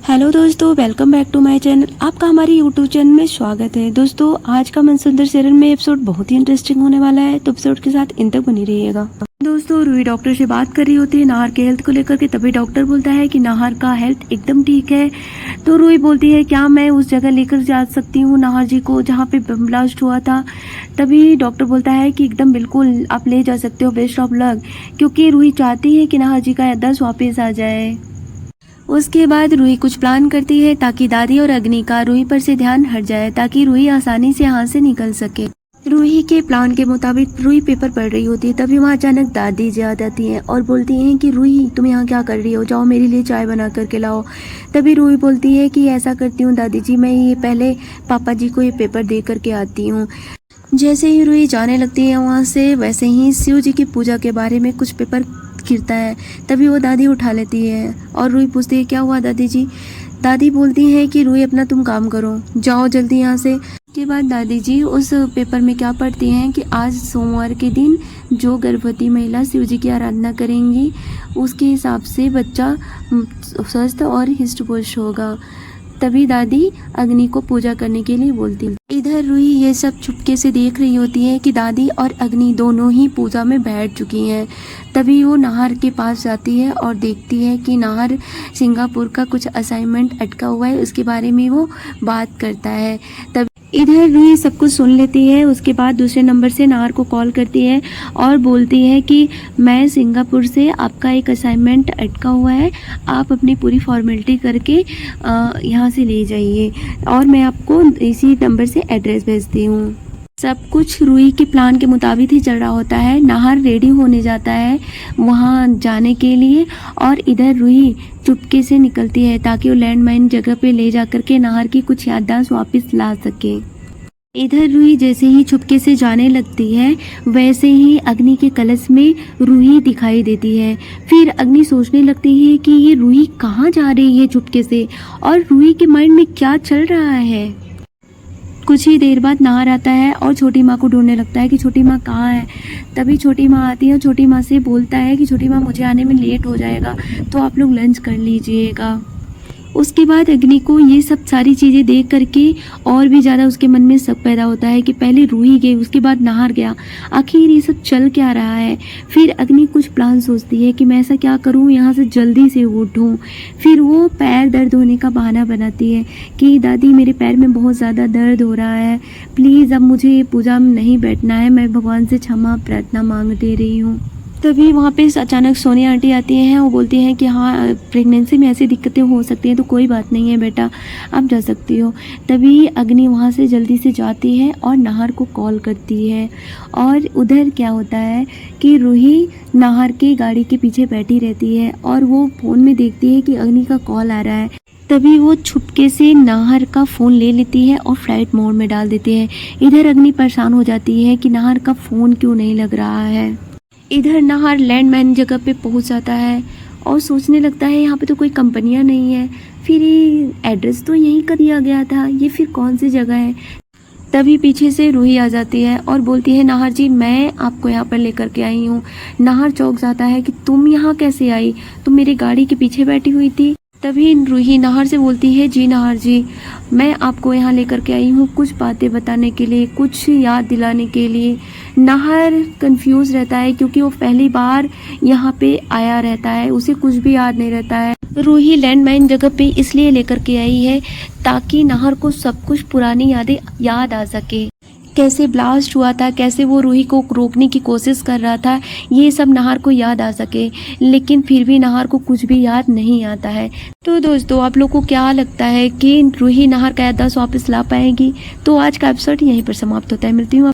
Hello दोस्तों, welcome back to my channel. आपका हमारे यूट्यूब चैनल में स्वागत है। दोस्तों, आज का मनसुंदर सीरियल में एपिसोड बहुत ही इंटरेस्टिंग होने वाला है, तो एपिसोड के साथ इन तक बनी रहिएगा। दोस्तों, रूही डॉक्टर से बात कर रही होती है नाहर के हेल्थ को लेकर के। तभी डॉक्टर बोलता है कि नाहर का हेल्थ एकदम ठीक है। तो रूही बोलती है, क्या मैं उस जगह लेकर जा सकती हूँ नाहर जी को जहाँ पे बम ब्लास्ट हुआ था? तभी डॉक्टर बोलता है कि एकदम बिल्कुल आप ले जा सकते हो, बेस्ट ऑफ लक, क्योंकि रूही चाहती है कि नाहर जी का याददाश्त वापस आ जाए। उसके बाद रूही कुछ प्लान करती है ताकि दादी और अग्नि का रूही पर से ध्यान हट जाए, ताकि रूही आसानी से यहाँ से निकल सके। रूही के प्लान के मुताबिक रूही पेपर पढ़ रही होती है। तभी वहाँ अचानक दादी जी आ जाती हैं और बोलती हैं कि रूही, तुम यहाँ क्या कर रही हो? जाओ मेरे लिए चाय बना करके लाओ। तभी रूही बोलती है कि ऐसा करती हूँ दादी जी, मैं ये पहले पापा जी को ये पेपर दे करके आती हूँ। जैसे ही रूही जाने लगती है वहाँ से, वैसे ही शिव जी की पूजा के बारे में कुछ पेपर गिरता है। तभी वो दादी उठा लेती है और रूही पूछती है, क्या हुआ दादी जी? दादी बोलती है कि रूही अपना तुम काम करो, जाओ जल्दी यहाँ से। उसके बाद दादी जी उस पेपर में क्या पढ़ती हैं कि आज सोमवार के दिन जो गर्भवती महिला शिव जी की आराधना करेंगी उसके हिसाब से बच्चा स्वस्थ और हिष्ट पुष्ट होगा। तभी दादी अग्नि को पूजा करने के लिए बोलती है। इधर रूही ये सब चुपके से देख रही होती है कि दादी और अग्नि दोनों ही पूजा में बैठ चुकी हैं। तभी वो नाहर के पास जाती है और देखती है कि नाहर सिंगापुर का कुछ असाइनमेंट अटका हुआ है, उसके बारे में वो बात करता है। तब इधर रूही सब कुछ सुन लेती है। उसके बाद दूसरे नंबर से नाहर को कॉल करती है और बोलती है कि मैं सिंगापुर से, आपका एक असाइनमेंट अटका हुआ है, आप अपनी पूरी फॉर्मेलिटी करके यहाँ से ले जाइए और मैं आपको इसी नंबर से एड्रेस भेजती हूँ। सब कुछ रूही के प्लान के मुताबिक ही चल रहा होता है। नाहर रेडी होने जाता है वहाँ जाने के लिए और इधर रूही चुपके से निकलती है ताकि वो लैंडमाइन जगह पे ले जाकर के नाहर की कुछ याददाश्त वापस ला सके। इधर रूही जैसे ही चुपके से जाने लगती है, वैसे ही अग्नि के कलश में रूही दिखाई देती है। फिर अग्नि सोचने लगती है कि ये रूही कहाँ जा रही है चुपके से और रूही के माइंड में क्या चल रहा है। कुछ ही देर बाद नाहर आता है और छोटी माँ को ढूंढने लगता है कि छोटी माँ कहाँ है। तभी छोटी माँ आती है और छोटी माँ से बोलता है कि छोटी माँ, मुझे आने में लेट हो जाएगा, तो आप लोग लंच कर लीजिएगा। उसके बाद अग्नि को ये सब सारी चीज़ें देख करके और भी ज़्यादा उसके मन में शक पैदा होता है कि पहले रूही गई, उसके बाद नाहर गया, आखिर ये सब चल क्या रहा है। फिर अग्नि कुछ प्लान सोचती है कि मैं ऐसा क्या करूँ यहाँ से जल्दी से उठूँ। फिर वो पैर दर्द होने का बहाना बनाती है कि दादी, मेरे पैर में बहुत ज़्यादा दर्द हो रहा है, प्लीज़ अब मुझे पूजा में नहीं बैठना है, मैं भगवान से क्षमा प्रार्थना मांग दे रही हूँ। तभी वहाँ पे अचानक सोनिया आंटी आती हैं। वो बोलती हैं कि हाँ, प्रेगनेंसी में ऐसी दिक्कतें हो सकती हैं, तो कोई बात नहीं है बेटा, आप जा सकती हो। तभी अग्नि वहाँ से जल्दी से जाती है और नाहर को कॉल करती है। और उधर क्या होता है कि रूही नाहर की गाड़ी के पीछे बैठी रहती है और वो फ़ोन में देखती है कि अग्नि का कॉल आ रहा है। तभी वो छुपके से नाहर का फ़ोन ले लेती है और फ्लाइट मोड में डाल देती है। इधर अग्नि परेशान हो जाती है कि नाहर का फ़ोन क्यों नहीं लग रहा है। इधर नाहर लैंडमाइन जगह पे पहुंच जाता है और सोचने लगता है यहाँ पे तो कोई कंपनियां नहीं है, फिर ये एड्रेस तो यहीं का दिया गया था, ये फिर कौन सी जगह है। तभी पीछे से रूही आ जाती है और बोलती है, नाहर जी, मैं आपको यहाँ पर लेकर के आई हूँ। नाहर चौंक जाता है कि तुम यहाँ कैसे आई, तुम मेरी गाड़ी के पीछे बैठी हुई थी। तभी रूही नाहर से बोलती है, जी नाहर जी, मैं आपको यहाँ लेकर के आई हूँ कुछ बातें बताने के लिए, कुछ याद दिलाने के लिए। नाहर कंफ्यूज रहता है क्योंकि वो पहली बार यहाँ पे आया रहता है, उसे कुछ भी याद नहीं रहता है। रूही लैंडमाइन जगह पे इसलिए लेकर के आई है ताकि नाहर को सब कुछ पुरानी यादें याद आ सके, कैसे ब्लास्ट हुआ था, कैसे वो रूही को रोकने की कोशिश कर रहा था, ये सब नाहर को याद आ सके। लेकिन फिर भी नाहर को कुछ भी याद नहीं आता है। तो दोस्तों, आप लोग को क्या लगता है कि रूही नाहर का याददाश्त वापस ला पाएगी? तो आज का एपिसोड यहीं पर समाप्त होता है। मिलती हूँ